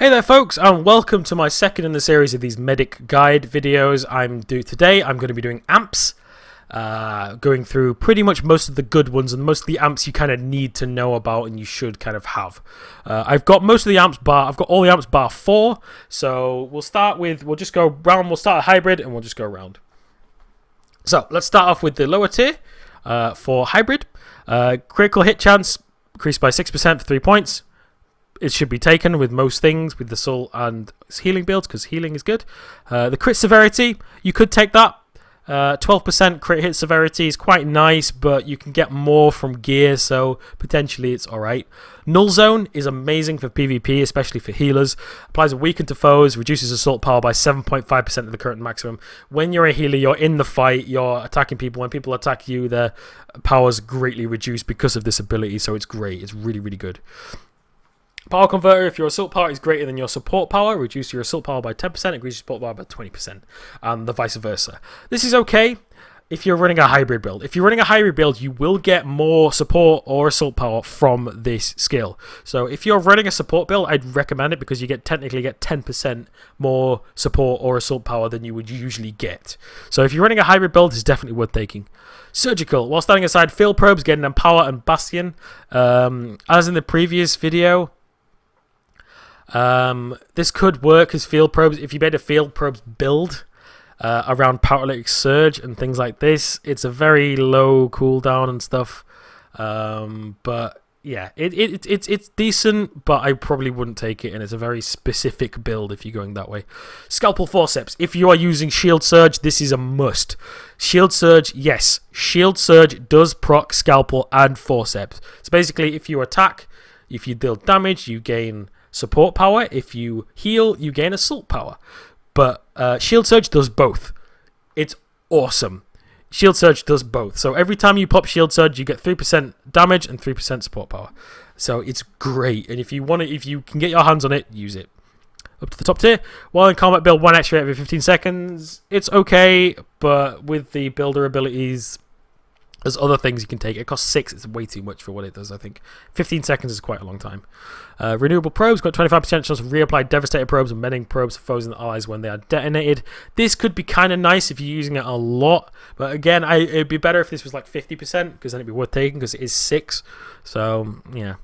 Hey there folks, and welcome to my second in the series of these medic guide videos. Today I'm going to be doing amps, going through pretty much most of the good ones and most of the amps you kind of need to know about and you should kind of have. I've got most of the amps I've got all the amps bar 4, so we'll just go round, we'll start a hybrid and we'll just go around. So let's start off with the lower tier for hybrid. Critical hit chance increased by 6% for 3 points. It should be taken with most things, with the soul and healing builds, because healing is good. The crit severity, you could take that. 12% crit hit severity is quite nice, but you can get more from gear, so potentially it's alright. Null zone is amazing for PvP, especially for healers. Applies a weaken to foes, reduces assault power by 7.5% of the current maximum. When you're a healer, you're in the fight, you're attacking people. When people attack you, their powers greatly reduce because of this ability, so it's great. It's really, really good. Power converter, if your assault power is greater than your support power, reduce your assault power by 10%, increase your support power by 20%, and the vice versa. This is okay if you're running a hybrid build. If you're running a hybrid build, you will get more support or assault power from this skill. So if you're running a support build, I'd recommend it because you technically get 10% more support or assault power than you would usually get. So if you're running a hybrid build, it's definitely worth taking. Surgical, while standing aside field probes, getting Empower and Bastion. As in the previous video, this could work as field probes. If you made a field probes build around Paralytic Surge and things like this, it's a very low cooldown and stuff. But yeah, it's decent, but I probably wouldn't take it, and it's a very specific build if you're going that way. Scalpel Forceps. If you are using Shield Surge, this is a must. Shield Surge, yes. Shield Surge does proc Scalpel and Forceps. So basically, if you attack, if you deal damage, you gain support power. If you heal, you gain assault power. But Shield Surge does both. It's awesome. Shield Surge does both. So every time you pop Shield Surge, you get 3% damage and 3% support power. So it's great. And if you can get your hands on it, use it. Up to the top tier. While in combat, build 1 extra every 15 seconds. It's okay, but with the builder abilities, there's other things you can take. It costs 6. It's way too much for what it does, I think. 15 seconds is quite a long time. Renewable probes. Got 25% chance to reapply devastator probes and mending probes for foes and allies when they are detonated. This could be kind of nice if you're using it a lot. But again, it'd be better if this was like 50%, because then it'd be worth taking, because it is 6. So, yeah.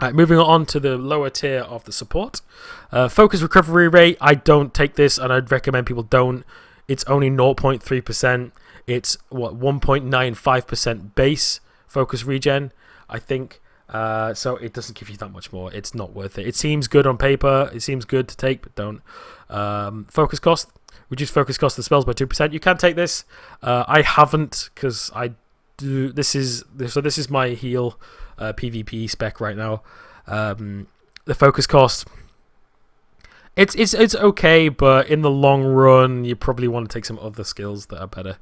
Alright, moving on to the lower tier of the support. Focus recovery rate. I don't take this, and I'd recommend people don't. It's only 0.3%. It's 1.95% base focus regen, I think. So it doesn't give you that much more. It's not worth it. It seems good on paper. It seems good to take, but don't. Focus cost. Reduce focus cost of the spells by 2%. You can take this. I haven't, because I do. This is my heal PvP spec right now. The focus cost. It's okay, but in the long run, you probably want to take some other skills that are better.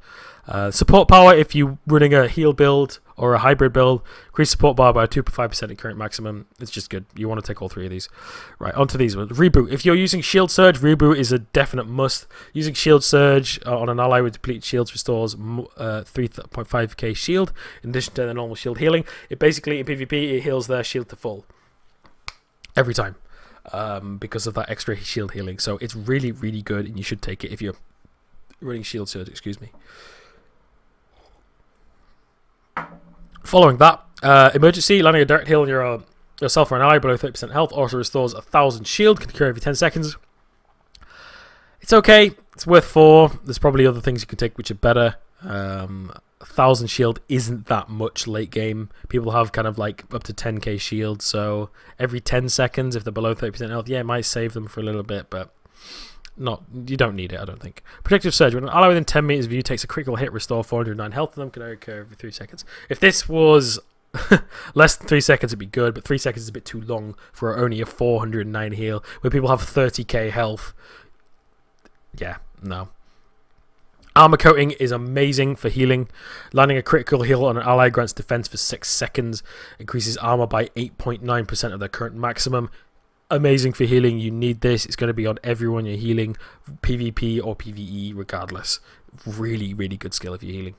Support power, if you're running a heal build or a hybrid build, increase support bar by 2.5% at current maximum. It's just good. You want to take all 3 of these. Right, onto these ones. Reboot. If you're using Shield Surge, Reboot is a definite must. Using Shield Surge on an ally with depleted shields restores 3.5k shield, in addition to the normal shield healing. It basically, in PvP, it heals their shield to full. Every time. Because of that extra shield healing. So it's really, really good, and you should take it if you're running Shield Surge, excuse me. Following that, emergency, landing a direct heal on yourself or an ally below 30% health, also restores 1,000 shield, can occur every 10 seconds. It's okay, it's worth 4. There's probably other things you can take which are better. 1,000 shield isn't that much late game. People have kind of like up to 10k shield, so every 10 seconds, if they're below 30% health, yeah, it might save them for a little bit, but you don't need it, I don't think. Protective Surge. When an ally within 10 meters of you takes a critical hit, restore 409 health to them, can occur every 3 seconds. If this was less than 3 seconds, it'd be good, but 3 seconds is a bit too long for only a 409 heal, where people have 30k health. Yeah, no. Armor coating is amazing for healing. Landing a critical heal on an ally grants defense for 6 seconds. Increases armor by 8.9% of their current maximum. Amazing for healing. You need this. It's going to be on everyone you're healing, PvP or PvE, regardless. Really, really good skill if you're healing.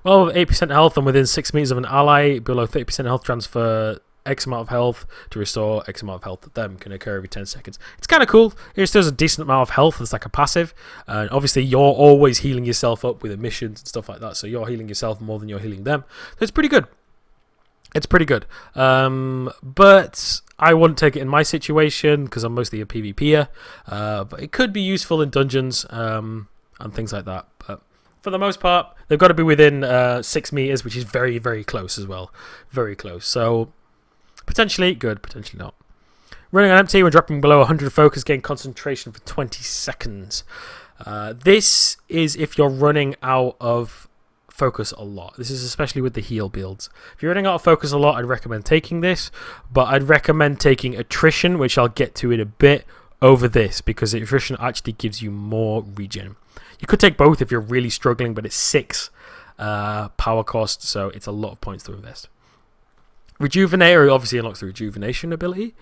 Well, with 8% health and within 6 meters of an ally, below 30% health transfer X amount of health to restore X amount of health to them can occur every 10 seconds. It's kind of cool. It just does a decent amount of health. It's like a passive. And obviously, you're always healing yourself up with emissions and stuff like that. So you're healing yourself more than you're healing them. So it's pretty good. It's pretty good. But I wouldn't take it in my situation because I'm mostly a PvPer. But it could be useful in dungeons and things like that. But for the most part, they've got to be within 6 meters, which is very, very close as well. Very close. So potentially good, potentially not. Running on empty when dropping below 100 focus, gain concentration for 20 seconds. This is if you're running out of focus a lot. This is especially with the heal builds. If you're running out of focus a lot, I'd recommend taking this, but I'd recommend taking attrition, which I'll get to in a bit, over this, because attrition actually gives you more regen. You could take both if you're really struggling, but it's 6 power cost, so it's a lot of points to invest. Rejuvenator obviously unlocks the rejuvenation ability.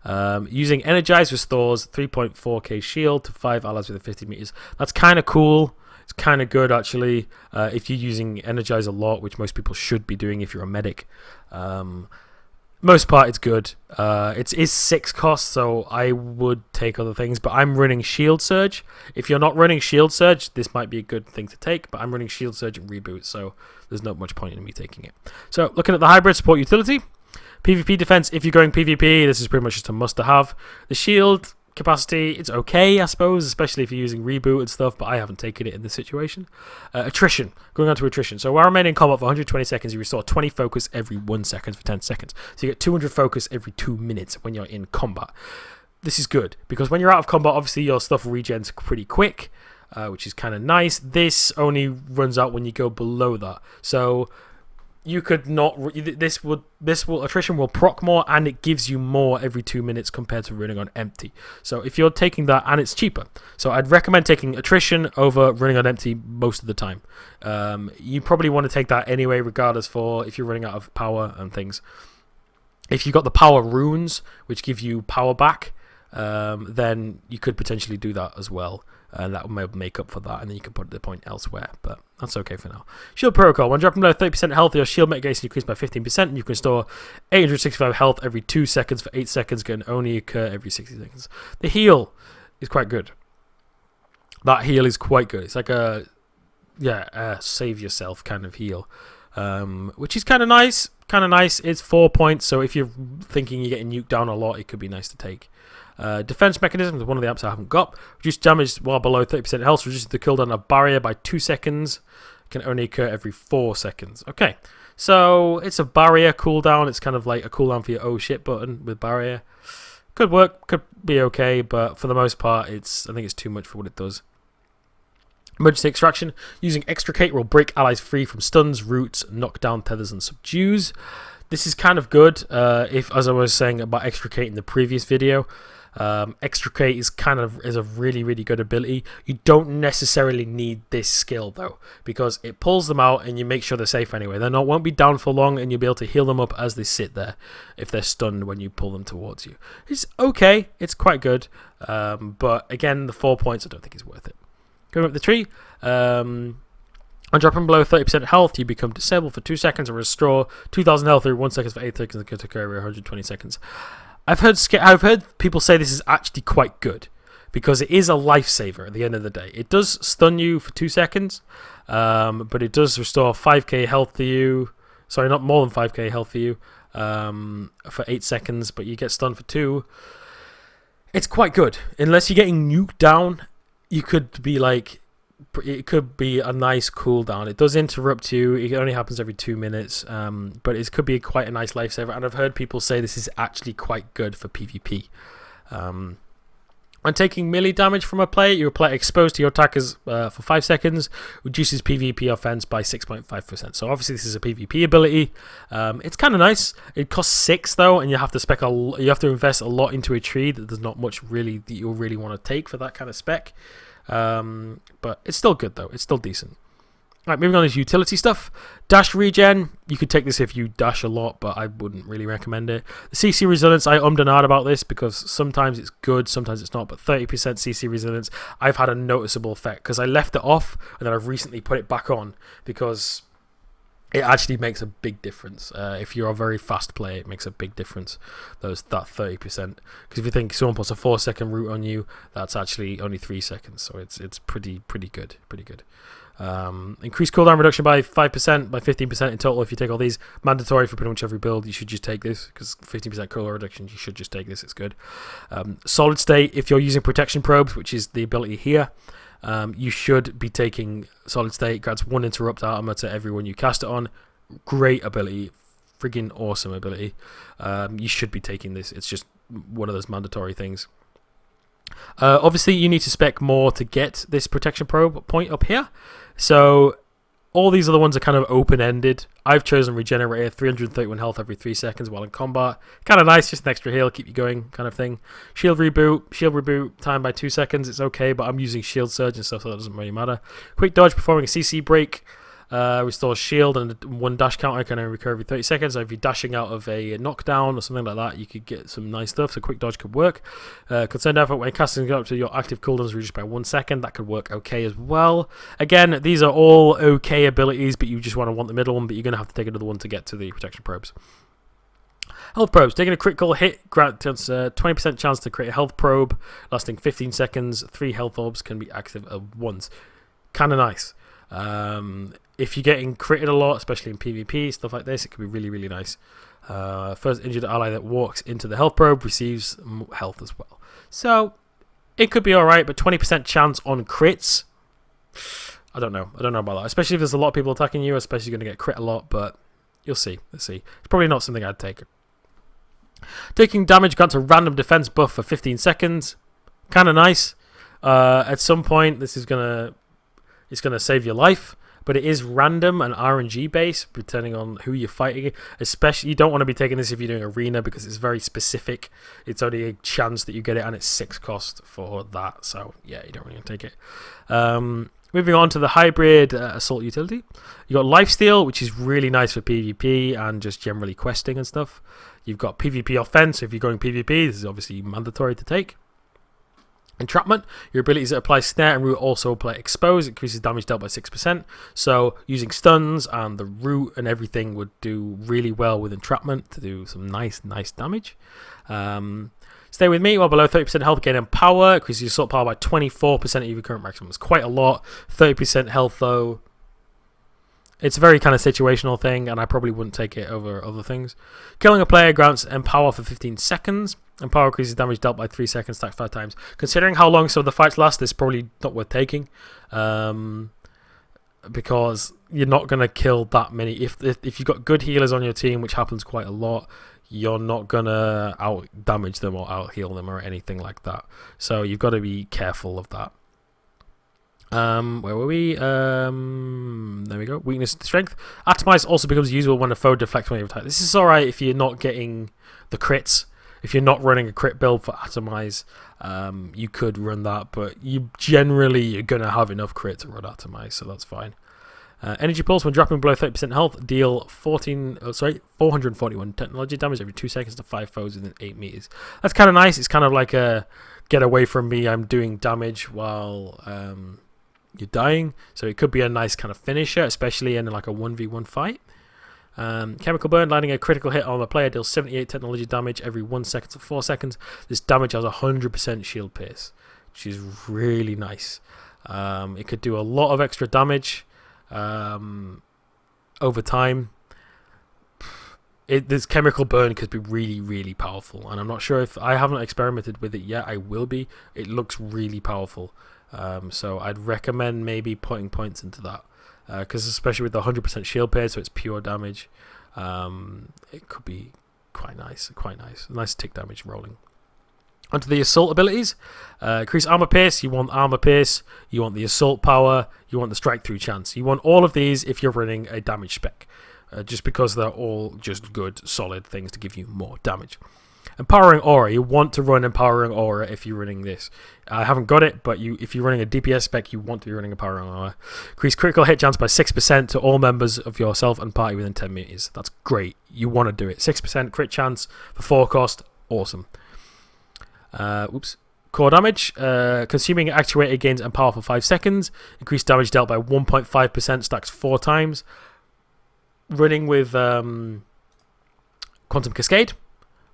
Using Energize restores 3.4k shield to 5 allies within 50 meters. That's kind of cool. It's kind of good, actually, if you're using Energize a lot, which most people should be doing if you're a medic. Most part, it's good. It is 6 cost, so I would take other things, but I'm running Shield Surge. If you're not running Shield Surge, this might be a good thing to take, but I'm running Shield Surge and Reboot, so there's not much point in me taking it. So, looking at the hybrid support utility, PvP defense, if you're going PvP, this is pretty much just a must-to-have. The shield capacity, it's okay, I suppose, especially if you're using Reboot and stuff, but I haven't taken it in this situation. Attrition, going on to attrition. So while remaining in combat for 120 seconds, you restore 20 focus every 1 second for 10 seconds. So you get 200 focus every 2 minutes when you're in combat. This is good, because when you're out of combat, obviously your stuff regens pretty quick, which is kind of nice. This only runs out when you go below that. So you could not. Attrition will proc more, and it gives you more every 2 minutes compared to running on empty. So if you're taking that, and it's cheaper, so I'd recommend taking attrition over running on empty most of the time. You probably want to take that anyway, regardless for if you're running out of power and things. If you got the power runes, which give you power back, then you could potentially do that as well. And that will make up for that, and then you can put the point elsewhere, but that's okay for now. Shield Protocol. When dropping below 30% health, your shield mitigation increased by 15%, and you can store 865 health every 2 seconds for 8 seconds, can only occur every 60 seconds. The heal is quite good. That heal is quite good. It's like a save yourself kind of heal, which is kind of nice. It's 4 points, so if you're thinking you're getting nuked down a lot, it could be nice to take. Defense mechanism is one of the apps I haven't got. Reduce damage while below 30% health. Reduces the cooldown of barrier by 2 seconds. Can only occur every 4 seconds. Okay, so it's a barrier cooldown. It's kind of like a cooldown for your oh shit button with barrier. Could work, could be okay, but for the most part, I think it's too much for what it does. Emergency extraction. Using extricate will break allies free from stuns, roots, knockdown, tethers, and subdues. This is kind of good. As I was saying about extricate in the previous video. Extricate is a really, really good ability. You don't necessarily need this skill though, because it pulls them out and you make sure they're safe anyway. They won't be down for long, and you'll be able to heal them up as they sit there if they're stunned when you pull them towards you. It's okay, it's quite good, but again, the 4 points I don't think is worth it. Going up the tree, on dropping below 30% health, you become disabled for 2 seconds and restore 2,000 health every 1 second for 8 seconds and can occur every 120 seconds. I've heard people say this is actually quite good, because it is a lifesaver at the end of the day. It does stun you for 2 seconds, but it does restore 5k health to you. Sorry, not more than 5k health for you for 8 seconds, but you get stunned for 2. It's quite good. Unless you're getting nuked down, you could be like... It could be a nice cooldown. It does interrupt you. It only happens every 2 minutes, but it could be quite a nice lifesaver. And I've heard people say this is actually quite good for PvP. When taking melee damage from a player, you apply exposed to your attackers for 5 seconds, reduces PvP offense by 6.5%. So obviously this is a PvP ability. It's kind of nice. It costs 6 though, and you have to invest a lot into a tree that there's not much really that you'll really want to take for that kind of spec. But it's still good though. It's still decent. Right, moving on to utility stuff. Dash regen. You could take this if you dash a lot, but I wouldn't really recommend it. The CC resilience, I and ahhed about this because sometimes it's good, sometimes it's not, but 30% CC resilience, I've had a noticeable effect because I left it off and then I've recently put it back on because it actually makes a big difference. If you're a very fast player, it makes a big difference. That 30%, because if you think someone puts a 4-second route on you, that's actually only 3 seconds. So it's pretty good, increased cooldown reduction by 5%, by 15% in total. If you take all these, mandatory for pretty much every build, you should just take this, because 15% cooldown reduction, you should just take this. It's good. Solid state, if you're using protection probes, which is the ability here. You should be taking solid state. Grants 1 interrupt armor to everyone you cast it on. Great ability, friggin' awesome ability. You should be taking this. It's just one of those mandatory things. Obviously, you need to spec more to get this protection probe point up here. So all these other ones are kind of open-ended. I've chosen Regenerator, 331 health every 3 seconds while in combat. Kind of nice, just an extra heal, keep you going kind of thing. Shield reboot, time by 2 seconds, it's okay, but I'm using Shield Surge and stuff, so that doesn't really matter. Quick dodge, performing a CC break. Restores shield and 1 dash counter can only recur every 30 seconds. So if you're dashing out of a knockdown or something like that, you could get some nice stuff. So quick dodge could work. Concerned effort when casting up to your active cooldowns reduced by 1 second. That could work okay as well. Again, these are all okay abilities, but you just want the middle one. But you're going to have to take another one to get to the protection probes. Health probes. Taking a critical hit grants 20% chance to create a health probe lasting 15 seconds. 3 health orbs can be active at once. Kind of nice. If you're getting critted a lot, especially in PvP, stuff like this, it can be really nice. First injured ally that walks into the health probe receives health as well. So, it could be alright, but 20% chance on crits, I don't know about that. Especially if there's a lot of people attacking you, especially you're going to get crit a lot, but you'll see. Let's see. It's probably not something I'd take. Taking damage grants a random defense buff for 15 seconds. Kind of nice. At some point, it's gonna save your life. But it is random and RNG based, depending on who you're fighting. Especially, you don't want to be taking this if you're doing arena, because it's very specific. It's only a chance that you get it, and it's 6 cost for that. So yeah, you don't really want to take it. Moving on to the hybrid assault utility, you got lifesteal, which is really nice for PvP and just generally questing and stuff. You've got PvP offense. So if you're going PvP, this is obviously mandatory to take. Entrapment, your abilities that apply snare and root also apply expose, increases damage dealt by 6%. So using stuns and the root and everything would do really well with entrapment to do some nice damage. Stay with me, while below 30% health, gain in power, increases your assault power by 24% of your current maximum. It's quite a lot. 30% health though. It's a very kind of situational thing, and I probably wouldn't take it over other things. Killing a player grants Empower for 15 seconds. Empower increases damage dealt by 3 seconds, stacked 5 times. Considering how long some of the fights last, this is probably not worth taking. Because you're not going to kill that many. If you've got good healers on your team, which happens quite a lot, you're not going to out-damage them or out-heal them or anything like that. So you've got to be careful of that. Where were we? There we go. Weakness to strength. Atomize also becomes usable when a foe deflects one of your attack. This is alright if you're not getting the crits. If you're not running a crit build for Atomize, you could run that, but you're going to have enough crit to run Atomize, so that's fine. Energy Pulse, when dropping below 30% health, deal 441 technology damage every 2 seconds to 5 foes within 8 meters. That's kind of nice. It's kind of like a get away from me, I'm doing damage while you're dying. So it could be a nice kind of finisher, especially in like a 1v1 fight. Chemical Burn, landing a critical hit on the player, deals 78 technology damage every 1 second to 4 seconds. This damage has 100% shield pierce, which is really nice. It could do a lot of extra damage over time. This Chemical Burn could be really powerful, and I'm not sure if I haven't experimented with it yet. I will be. It looks really powerful, so I'd recommend maybe putting points into that. Because especially with the 100% shield pair, so it's pure damage, it could be quite nice. Nice tick damage rolling. Onto the assault abilities. Increase armor pierce. You want armor pierce. You want the assault power. You want the strike through chance. You want all of these if you're running a damage spec, just because they're all just good, solid things to give you more damage. Empowering Aura. You want to run Empowering Aura if you're running this. I haven't got it, but if you're running a DPS spec, you want to be running Empowering Aura. Increase critical hit chance by 6% to all members of yourself and party within 10 meters. That's great. You want to do it. 6% crit chance for 4 cost. Awesome. Core damage. Consuming actuator gains Empower for 5 seconds. Increased damage dealt by 1.5%, stacks 4 times. running with Quantum Cascade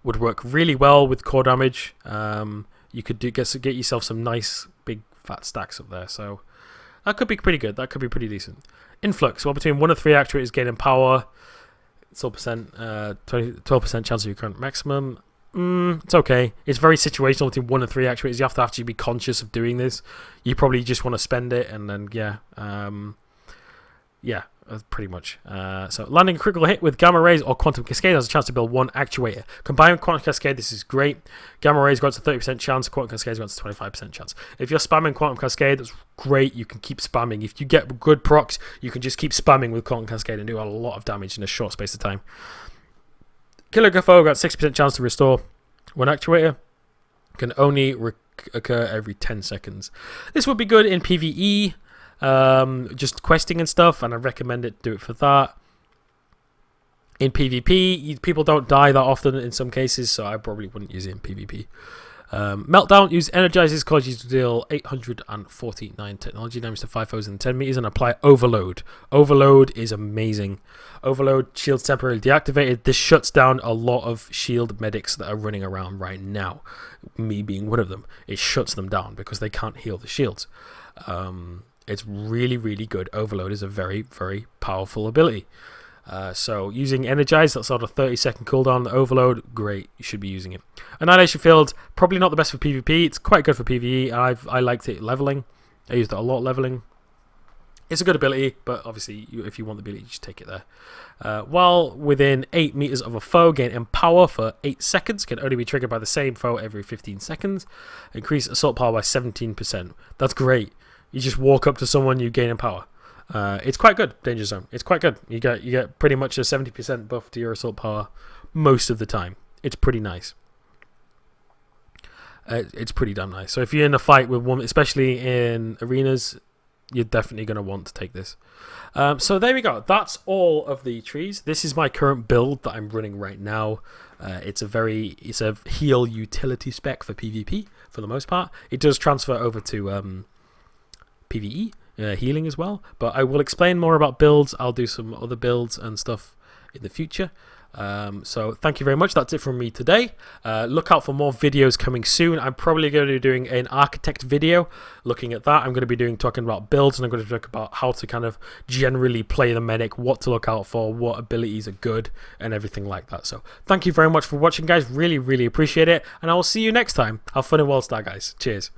would work really well with core damage. You could get yourself some nice big fat stacks up there, so that could be pretty good. That could be pretty decent. Influx, well, between 1 and 3 actuators gaining power, 12% chance of your current maximum. It's okay. It's very situational between 1 and 3 actuators. You have to actually be conscious of doing this. You probably just want to spend it, and then pretty much. So landing a critical hit with Gamma Rays or Quantum Cascade has a chance to build 1 actuator. Combined with Quantum Cascade, this is great. Gamma Rays got to 30% chance, Quantum Cascade got to 25% chance. If you're spamming Quantum Cascade, that's great. You can keep spamming. If you get good procs, you can just keep spamming with Quantum Cascade and do a lot of damage in a short space of time. Killer Gafo got 60% chance to restore 1 actuator. Can only occur every 10 seconds. This would be good in PvE. Just questing and stuff, and I recommend it. Do it for that. In PvP, people don't die that often in some cases, so I probably wouldn't use it in PvP. Meltdown, use energizes, cause you to deal 849 technology damage to 5 foes in 10 meters, and apply overload. Overload is amazing. Overload, shields temporarily deactivated. This shuts down a lot of shield medics that are running around right now, me being one of them. It shuts them down because they can't heal the shields. It's really, really good. Overload is a very, very powerful ability. So using Energize, that's sort of 30-second cooldown. Overload, great. You should be using it. Annihilation Field, probably not the best for PvP. It's quite good for PvE. I liked it leveling. I used it a lot leveling. It's a good ability, but obviously, if you want the ability, just take it there. While within 8 meters of a foe, gain Empower for 8 seconds. Can only be triggered by the same foe every 15 seconds. Increase assault power by 17%. That's great. You just walk up to someone, you gain Empower. It's quite good, Danger Zone. It's quite good. You get pretty much a 70% buff to your assault power most of the time. It's pretty nice. It's pretty damn nice. So if you're in a fight with one, especially in arenas, you're definitely going to want to take this. So there we go. That's all of the trees. This is my current build that I'm running right now. It's a heal utility spec for PvP for the most part. It does transfer over to PvE, healing as well, but I will explain more about builds. I'll do some other builds and stuff in the future. So thank you very much. That's it from me today. Look out for more videos coming soon. I'm probably going to be doing an architect video looking at that. I'm going to be talking about builds, and I'm going to talk about how to kind of generally play the medic, what to look out for, what abilities are good, and everything like that. So thank you very much for watching, guys. Really, really appreciate it, and I will see you next time. Have fun in Wildstar, guys. Cheers.